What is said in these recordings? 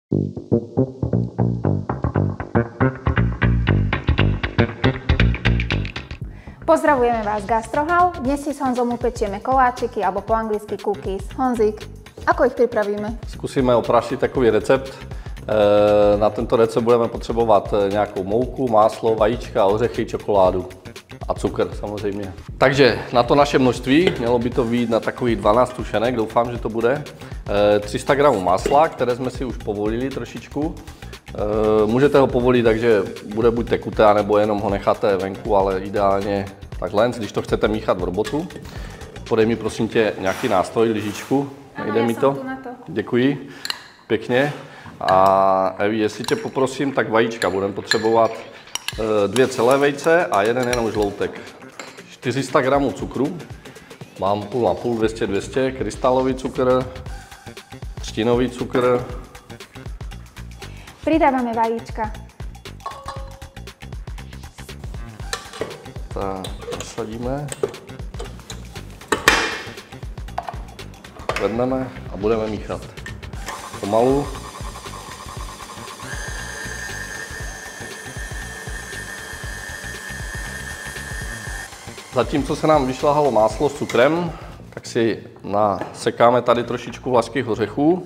Pozdravujeme vás Gastrohal. Dnes si s Honzom upečieme koláčiky alebo po anglicky cookies. Honzík, ako ich připravíme? Zkusíme oprašit takový recept. Na tento recept budeme potřebovat nějakou mouku, máslo, vajíčka, ořechy, čokoládu a cukr samozřejmě. Takže na to naše množství, mělo by to být na takových 12 tušenek, doufám, že to bude. 300 g másla, které jsme si už povolili trošičku. Můžete ho povolit, takže bude buď tekuté, nebo jenom ho necháte venku, ale ideálně takhle, když to chcete míchat v robotu. Podej mi prosím tě nějaký nástroj, lyžičku, nejde mi to? Děkuji, pěkně. A Evi, jestli tě poprosím, tak vajíčka budeme potřebovat 2 celé vejce a 1 jenom žloutek. 400 g cukru, mám půl na půl, 200, krystalový cukr, třtinový cukr. Pridáváme vajíčka. Tak, nasadíme. Vedneme a budeme míchat. Pomalu. Zatímco se nám vyšláhalo máslo s cukrem, tak si nasekáme tady trošičku vlašských ořechů.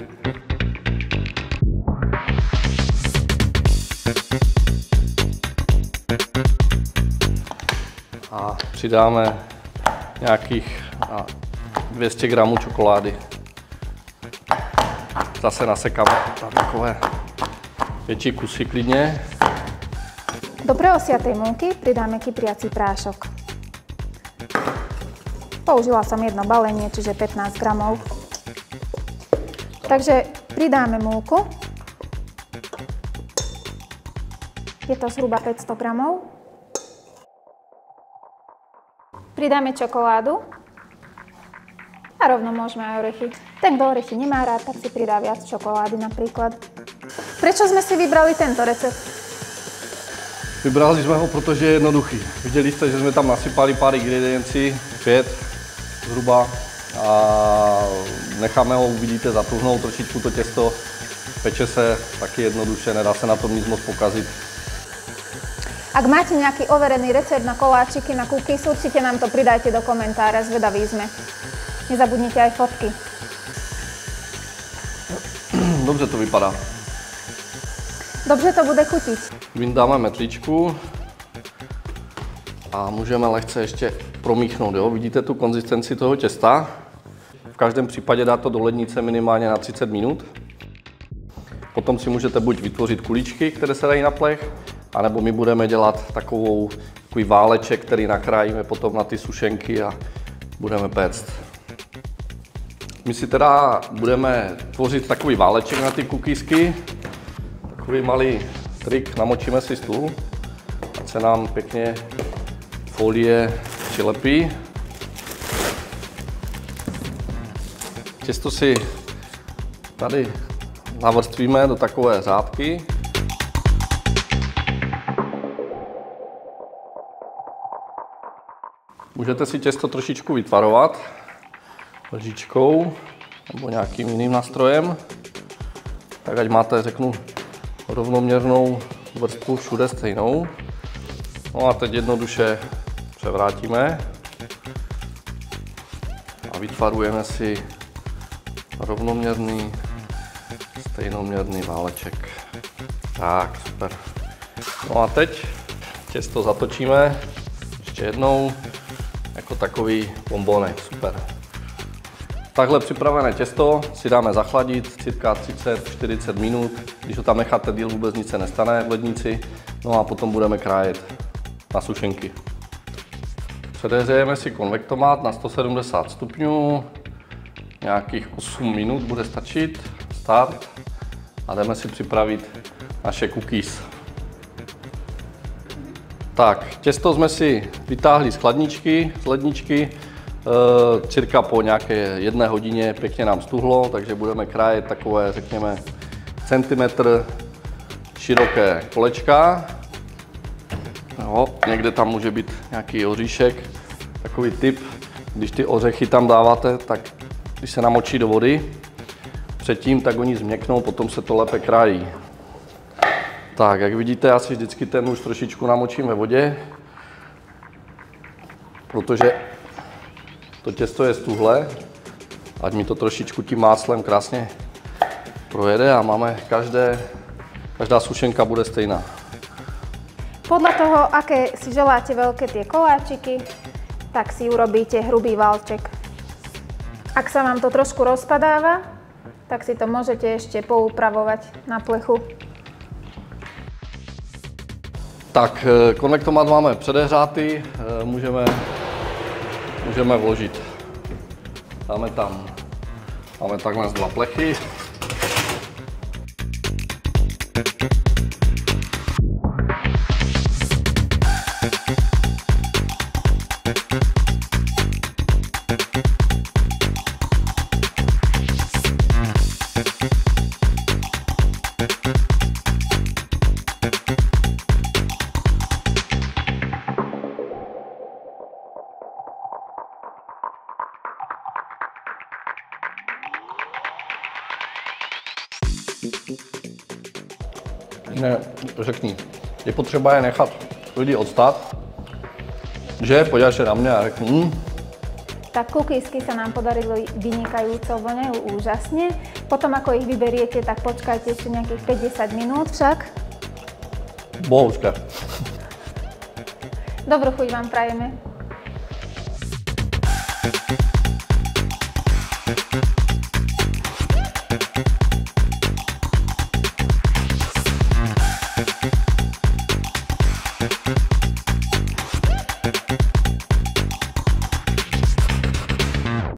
A přidáme nějakých 200 g čokolády. Zase nasekáme na takové větší kusy klidně. Do preosiatej múky pridáme kypriací prášok. Použila som jedno balenie, čiže 15 g. Takže pridáme múku. Je to zhruba 500 g. Pridáme čokoládu a rovno môžeme aj orechy. Ten, kto orechy nemá rád, tak si pridá viac čokolády napríklad. Prečo sme si vybrali tento recept? Vybrali jsme ho, protože je jednoduchý. Viděli jste, že jsme tam nasypali pár ingrediencí, 5 zhruba, a necháme ho, uvidíte, zatuhnout trošičku to těsto. Peče se taky jednoduše, nedá se na tom nic moc pokazit. Ak máte nejaký overený recept na koláčiky, na cookies, určite nám to pridajte do komentára, zvedaví sme. Nezabudnite aj fotky. Dobře to vypadá. Dobře to bude chutiť. Vyndáme metličku a můžeme lehce ještě promíchnout. Jo? Vidíte tu konzistenci toho těsta? V každém případě dát to do lednice minimálně na 30 minut. Potom si můžete buď vytvořit kuličky, které se dají na plech, anebo my budeme dělat takový váleček, který nakrájíme potom na ty sušenky a budeme péct. My si teda budeme tvořit takový váleček na ty cookiesky. Takový malý trik, namočíme si stůl, ať se nám pěkně folie přilepí. Těsto si tady navrstvíme do takové řádky. Můžete si těsto trošičku vytvarovat lžičkou nebo nějakým jiným nástrojem, tak ať máte, řeknu, rovnoměrnou vrstvu všude stejnou. No a teď jednoduše převrátíme a vytvarujeme si rovnoměrný, stejnoměrný váleček. Tak, super. No a teď těsto zatočíme ještě jednou jako takový bombonek, super. Takhle připravené těsto si dáme zachladit cirka 30-40 minut. Když ho tam necháte díl, vůbec nic se nestane v lednici. No a potom budeme krájet na sušenky. Předehřejeme si konvektomat na 170 stupňů. Nějakých 8 minut bude stačit. Start. A jdeme si připravit naše cookies. Tak, těsto jsme si vytáhli z chladničky, z ledničky. Cirka po nějaké 1 hodině pěkně nám stuhlo, takže budeme krájet takové, řekněme, centimetr široké kolečka. Jo, někde tam může být nějaký oříšek. Takový tip, když ty ořechy tam dáváte, tak když se namočí do vody, předtím, tak oni změknou, potom se to lépe krájí. Tak, jak vidíte, já si vždycky ten nůž trošičku namočím ve vodě, protože to těsto je stuhlé, ať mi to trošičku tím máslem krásně projede a máme každá sušenka bude stejná. Podľa toho, aké si želáte veľké tie koláčiky, tak si urobíte hrubý valček. Ak sa vám to trošku rozpadáva, tak si to môžete ešte poupravovať na plechu. Tak, konvektomat máme předehřátý, můžeme vložit. Máme takhle 2 plechy. Ne, řekni, je potřeba je nechat lidi odstát, že podíváš se na mě a řekni, Tak cookiesky sa nám podarili vynikajúco, voňajú úžasne. Potom ako ich vyberiete, tak počkajte ešte nejakých 50 minút však. bohužka. Dobrú chuť vám prajeme.